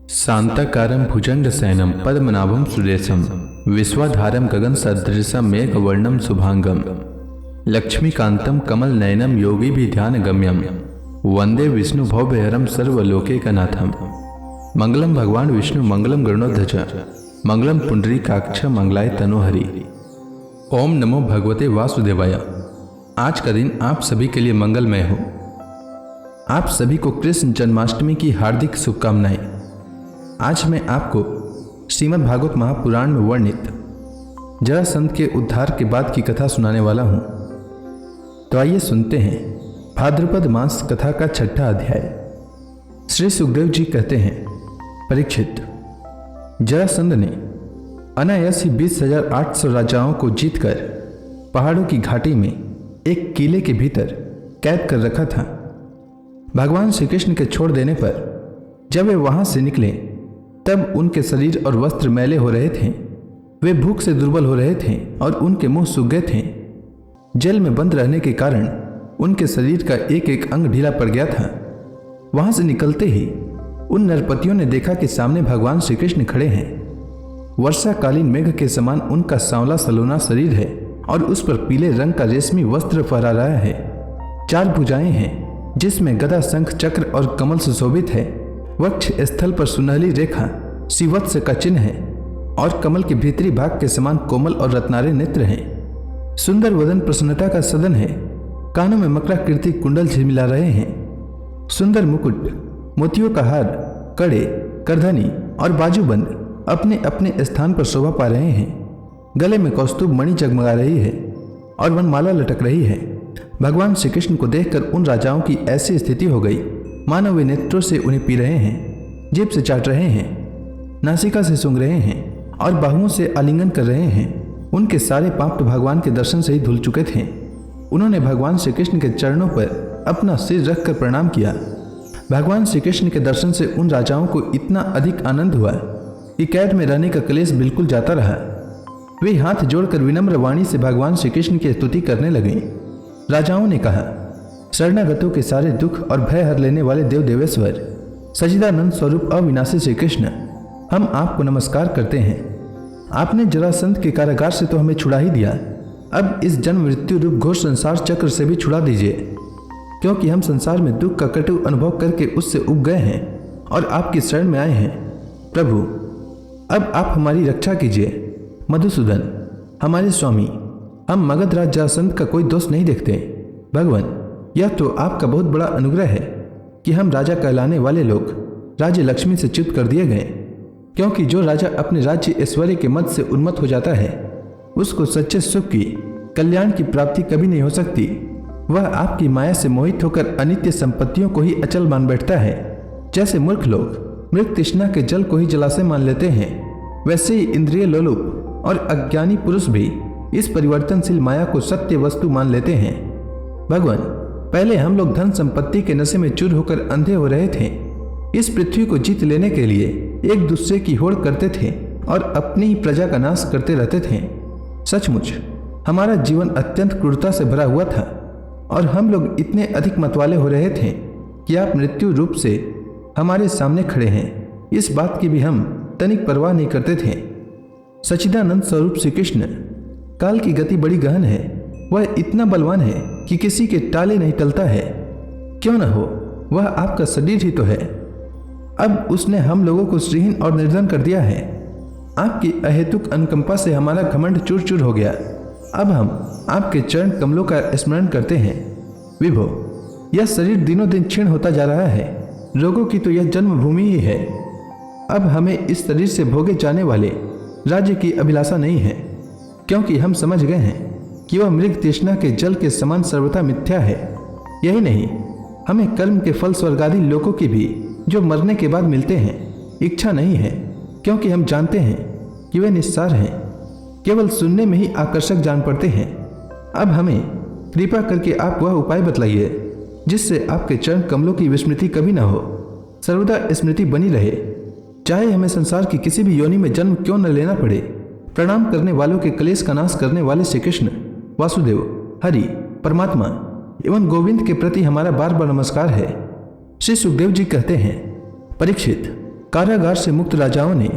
शांताकारं भुजंगशयनं पद्मनाभं सुरेशं विश्वाधारं गगनसदृशं मेघवर्णं शुभांगं लक्ष्मीकान्तं कमलनयनं योगिभिध्यानगम्यं वंदे विष्णुभवभयहरं सर्वलोकैकनाथं। मंगलम भगवान विष्णु मंगलम गरुड़ध्वज मंगलम पुंडरीकाक्ष मंगलाय तनोहरि। ओम नमो भगवते वासुदेवाय। आज का दिन आप सभी के लिए मंगलमय हो। आप सभी को कृष्ण जन्माष्टमी की हार्दिक शुभकामनाएं। आज मैं आपको श्रीमद् भागवत महापुराण में वर्णित जरासंध के उद्धार के बाद की कथा सुनाने वाला हूं। तो आइए सुनते हैं भाद्रपद मास कथा का 6ठा अध्याय। श्री सुखदेव जी कहते हैं, परीक्षित, जरासंध ने अनायास ही 20,800 राजाओं को जीतकर पहाड़ों की घाटी में एक किले के भीतर कैद कर रखा था। भगवान श्री कृष्ण के छोड़ देने पर जब वे वहां से निकले तब उनके शरीर और वस्त्र मैले हो रहे थे। वे भूख से दुर्बल हो रहे थे और उनके मुंह सूख गए थे। जल में बंद रहने के कारण उनके शरीर का एक एक अंग ढीला पड़ गया था। वहां से निकलते ही उन नरपतियों ने देखा कि सामने भगवान श्री कृष्ण खड़े हैं। वर्षाकालीन मेघ के समान उनका सांवला सलोना शरीर है और उस पर पीले रंग का रेशमी वस्त्र फहरा रहा है। 4 भुजाएं हैं जिसमें गदा, शंख, चक्र और कमल सुशोभित है। वक्ष स्थल पर सुनहली रेखा शिवत्स का चिन्ह है और कमल के भीतरी भाग के समान कोमल और रत्नारे नेत्र हैं। सुंदर वदन प्रसन्नता का सदन है। कानों में मकराकृति कुंडल झिलमिला रहे हैं। सुंदर मुकुट, मोतियों का हार, कड़े, करधनी और बाजूबंद अपने अपने स्थान पर शोभा पा रहे हैं। गले में कौस्तुभ मणि जगमगा रही है और वनमाला लटक रही है। भगवान श्री कृष्ण को देखकर उन राजाओं की ऐसी स्थिति हो गई मानो वे नेत्रों से उन्हें पी रहे हैं, जीभ से चाट रहे हैं, नासिका से सूंघ रहे हैं और बाहुओं से आलिंगन कर रहे हैं। उनके सारे पाप तो भगवान के दर्शन से ही धुल चुके थे। उन्होंने भगवान श्री कृष्ण के चरणों पर अपना सिर रखकर प्रणाम किया। भगवान श्री कृष्ण के दर्शन से उन राजाओं को इतना अधिक आनंद हुआ कि कैद में रहने का क्लेश बिल्कुल जाता रहा। वे हाथ जोड़कर विनम्र वाणी से भगवान श्री कृष्ण की स्तुति करने लगे। राजाओं ने कहा, शरणागतों के सारे दुख और भय हर लेने वाले देव देवेश्वर, सच्चिदानंद स्वरूप अविनाशी श्री कृष्ण, हम आपको नमस्कार करते हैं। आपने जरासंध के कारागार से तो हमें छुड़ा ही दिया, अब इस जन्म मृत्यु रूप घोर संसार चक्र से भी छुड़ा दीजिए, क्योंकि हम संसार में दुख का कटु अनुभव करके उससे उब गए हैं और आपकी शरण में आए हैं। प्रभु, अब आप हमारी रक्षा कीजिए। मधुसूदन, हमारे स्वामी, हम मगध राज जरासंध का कोई दोष नहीं देखते। भगवान, यह तो आपका बहुत बड़ा अनुग्रह है कि हम राजा कहलाने वाले लोग राज्य लक्ष्मी से च्युत कर दिए गए, क्योंकि जो राजा अपने राज्य ऐश्वर्य के मद से उन्मत्त हो जाता है उसको सच्चे सुख की, कल्याण की प्राप्ति कभी नहीं हो सकती। वह आपकी माया से मोहित होकर अनित्य संपत्तियों को ही अचल मान बैठता है। जैसे मूर्ख लोग मृग तृष्णा के जल को ही जलाशय मान लेते हैं, वैसे ही इंद्रिय लोलुप और अज्ञानी पुरुष भी इस परिवर्तनशील माया को सत्य वस्तु मान लेते हैं। भगवान, पहले हम लोग धन संपत्ति के नशे में चूर होकर अंधे हो रहे थे। इस पृथ्वी को जीत लेने के लिए एक दूसरे की होड़ करते थे और अपनी ही प्रजा का नाश करते रहते थे। सचमुच हमारा जीवन अत्यंत क्रूरता से भरा हुआ था और हम लोग इतने अधिक मतवाले हो रहे थे कि आप मृत्यु रूप से हमारे सामने खड़े हैं, इस बात की भी हम तनिक परवाह नहीं करते थे। सच्चिदानंद स्वरूप श्री कृष्ण, काल की गति बड़ी गहन है। वह इतना बलवान है कि किसी के टाले नहीं टलता है। क्यों न हो, वह आपका शरीर ही तो है। अब उसने हम लोगों को श्रीहीन और निर्धन कर दिया है। आपकी अहेतुक अनुकंपा से हमारा घमंड चूर चूर हो गया। अब हम आपके चरण कमलों का स्मरण करते हैं। विभो, यह शरीर दिनों दिन क्षीण होता जा रहा है। रोगों की तो यह जन्मभूमि ही है। अब हमें इस शरीर से भोगे जाने वाले राज्य की अभिलाषा नहीं है, क्योंकि हम समझ गए हैं कि वह मृग तृष्णा के जल के समान सर्वथा मिथ्या है। यही नहीं, हमें कर्म के फल स्वर्गादि लोकों की भी जो मरने के बाद मिलते हैं इच्छा नहीं है, क्योंकि हम जानते हैं कि वे निस्सार हैं, केवल सुनने में ही आकर्षक जान पड़ते हैं। अब हमें कृपा करके आप वह उपाय बतलाइए जिससे आपके चरण कमलों की विस्मृति कभी न हो, सर्वदा स्मृति बनी रहे, चाहे हमें संसार की किसी भी योनि में जन्म क्यों न लेना पड़े। प्रणाम करने वालों के क्लेश का नाश करने वाले श्री कृष्ण, वासुदेव, हरि, परमात्मा एवं गोविंद के प्रति हमारा बार बार नमस्कार है। श्री सुखदेव जी कहते हैं, परीक्षित, कारागार से मुक्त राजाओं ने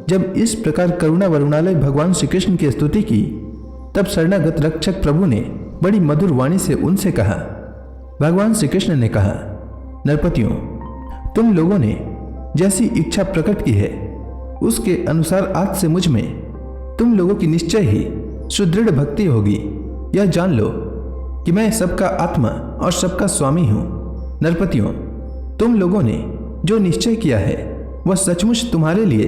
जब इस प्रकार करुणा वरुणालय भगवान श्री कृष्ण की स्तुति की, तब शरणागत रक्षक प्रभु ने बड़ी मधुर वाणी से उनसे कहा। भगवान श्री कृष्ण ने कहा, नरपतियों, तुम लोगों ने जैसी इच्छा प्रकट की है उसके अनुसार आज से मुझ में तुम लोगों की निश्चय ही सुदृढ़ भक्ति होगी। यह जान लो कि मैं सबका आत्मा और सबका स्वामी हूँ। नरपतियों, तुम लोगों ने जो निश्चय किया है वह सचमुच तुम्हारे लिए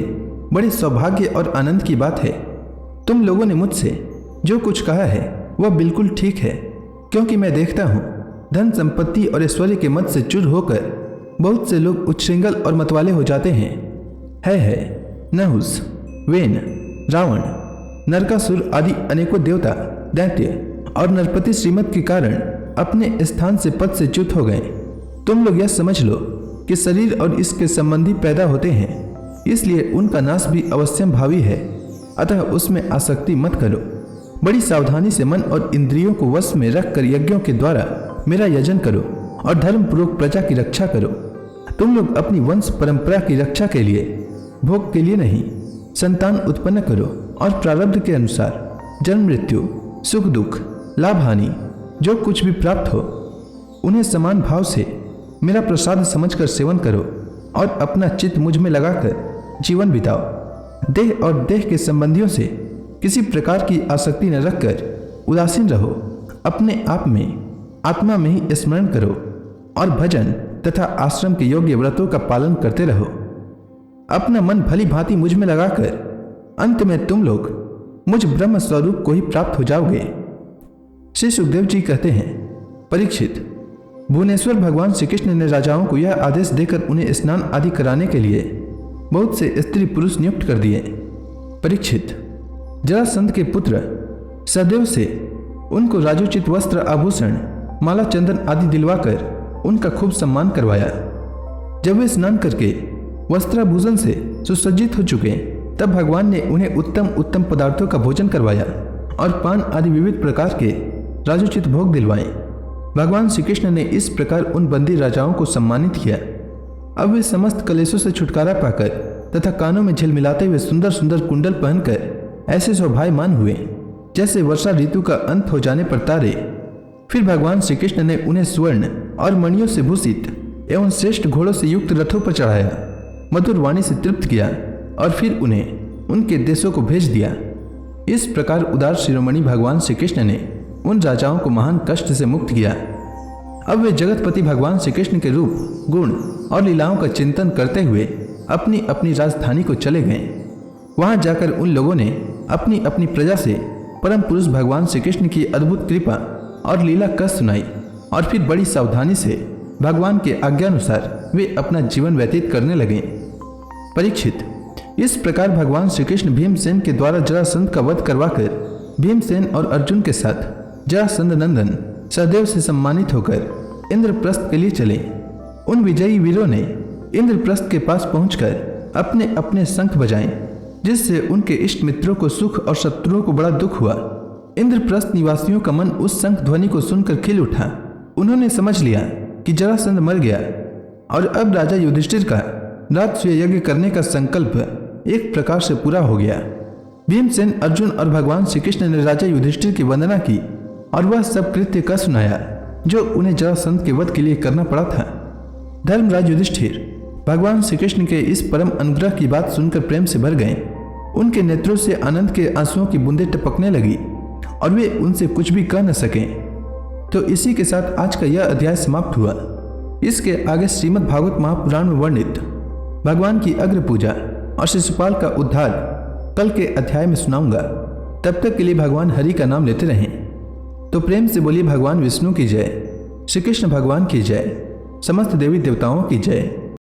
बड़े सौभाग्य और आनंद की बात है। तुम लोगों ने मुझसे जो कुछ कहा है वह बिल्कुल ठीक है, क्योंकि मैं देखता हूँ धन संपत्ति और ऐश्वर्य के मद से चूर होकर बहुत से लोग उच्छृंखल और मतवाले हो जाते हैं। नहुस, वेन, रावण, नरकासुर आदि अनेकों देवता, दैत्य और नरपति श्रीमत के कारण अपने स्थान से पद से च्युत हो गए। तुम लोग यह समझ लो कि शरीर और इसके संबंधी पैदा होते हैं, इसलिए उनका नाश भी अवश्यम भावी है। अतः उसमें आसक्ति मत करो। बड़ी सावधानी से मन और इंद्रियों को वश में रखकर यज्ञों के द्वारा मेरा यजन करो और धर्म पूर्वक प्रजा की रक्षा करो। तुम लोग अपनी वंश परंपरा की रक्षा के लिए, भोग के लिए नहीं, संतान उत्पन्न करो और प्रारब्ध के अनुसार जन्म मृत्यु, सुख दुख, लाभ हानि जो कुछ भी प्राप्त हो उन्हें समान भाव से मेरा प्रसाद समझकर सेवन करो और अपना चित्त मुझ में लगाकर जीवन बिताओ। देह और देह के संबंधियों से किसी प्रकार की आसक्ति न रखकर उदासीन रहो। अपने आप में आत्मा में ही स्मरण करो और भजन तथा आश्रम के योग्य व्रतों का पालन करते रहो। अपना मन भली भांति मुझ में लगाकर अंत में तुम लोग मुझ ब्रह्म स्वरूप को ही प्राप्त हो जाओगे। श्री सुखदेव जी कहते हैं, परीक्षित, भुवनेश्वर भगवान श्री कृष्ण ने राजाओं को यह आदेश देकर उन्हें स्नान आदि कराने के लिए बहुत से स्त्री पुरुष नियुक्त कर दिए। परीक्षित, जरासंध के पुत्र सहदेव से उनको राजोचित वस्त्र आभूषण, माला चंदन आदि दिलवाकर उनका खूब सम्मान करवाया। जब वे स्नान करके वस्त्राभूषण से सुसज्जित हो चुके, तब भगवान ने उन्हें उत्तम उत्तम पदार्थों का भोजन करवाया और पान आदि विविध प्रकार के राजोचित भोग दिलवाए। भगवान श्री कृष्ण ने इस प्रकार उन बंदी राजाओं को सम्मानित किया। अब वे समस्त कलेशों से छुटकारा पाकर तथा कानों में झिलमिलाते हुए सुंदर सुंदर कुंडल पहनकर ऐसे शोभायमान हुए जैसे वर्षा ऋतु का अंत हो जाने पर तारे। फिर भगवान श्री कृष्ण ने उन्हें स्वर्ण और मणियों से भूषित एवं श्रेष्ठ घोड़ों से युक्त रथों पर चढ़ाया, मधुर वाणी से तृप्त किया और फिर उन्हें उनके देशों को भेज दिया। इस प्रकार उदार शिरोमणि भगवान श्री कृष्ण ने उन राजाओं को महान कष्ट से मुक्त किया। अब वे जगतपति भगवान श्री कृष्ण के रूप, गुण और लीलाओं का चिंतन करते हुए अपनी अपनी राजधानी को चले गए। वहां जाकर उन लोगों ने अपनी अपनी प्रजा से परम पुरुष भगवान श्री कृष्ण की अद्भुत कृपा और लीला कथ सुनाई और फिर बड़ी सावधानी से भगवान के आज्ञानुसार वे अपना जीवन व्यतीत करने लगे। परीक्षित, इस प्रकार भगवान श्री कृष्ण भीमसेन के द्वारा जरासंध का वध करवाकर भीमसेन और अर्जुन के साथ जरासंध नंदन सहदेव से सम्मानित होकर इंद्रप्रस्थ के लिए चले। उन विजयी वीरों ने इंद्रप्रस्थ के पास पहुंचकर अपने अपने शंख बजाए, जिससे उनके इष्ट मित्रों को सुख और शत्रुओं को बड़ा दुख हुआ। इंद्रप्रस्थ निवासियों का मन उस शंख ध्वनि को सुनकर खिल उठा। उन्होंने समझ लिया कि जरासंध मर गया और अब राजा युधिष्ठिर का राजसूय यज्ञ करने का संकल्प एक प्रकार से पूरा हो गया। भीमसेन, अर्जुन और भगवान श्री कृष्ण ने राजा युधिष्ठिर की वंदना की और वह सब कृत्य का सुनाया जो उन्हें जरासंध के वध के लिए करना पड़ा था। धर्मराज युधिष्ठिर भगवान श्री कृष्ण के इस परम अनुग्रह की बात सुनकर प्रेम से भर गए। उनके नेत्रों से आनंद के आंसुओं की बूंदें टपकने लगी और वे उनसे कुछ भी कह न सके। तो इसी के साथ आज का यह अध्याय समाप्त हुआ। इसके आगे श्रीमद् भागवत महापुराण में वर्णित भगवान की अग्र पूजा और शिशुपाल का उद्धार कल के अध्याय में सुनाऊंगा। तब तक के लिए भगवान हरि का नाम लेते रहें। तो प्रेम से बोलिए भगवान विष्णु की जय, श्री कृष्ण भगवान की जय, समस्त देवी देवताओं की जय।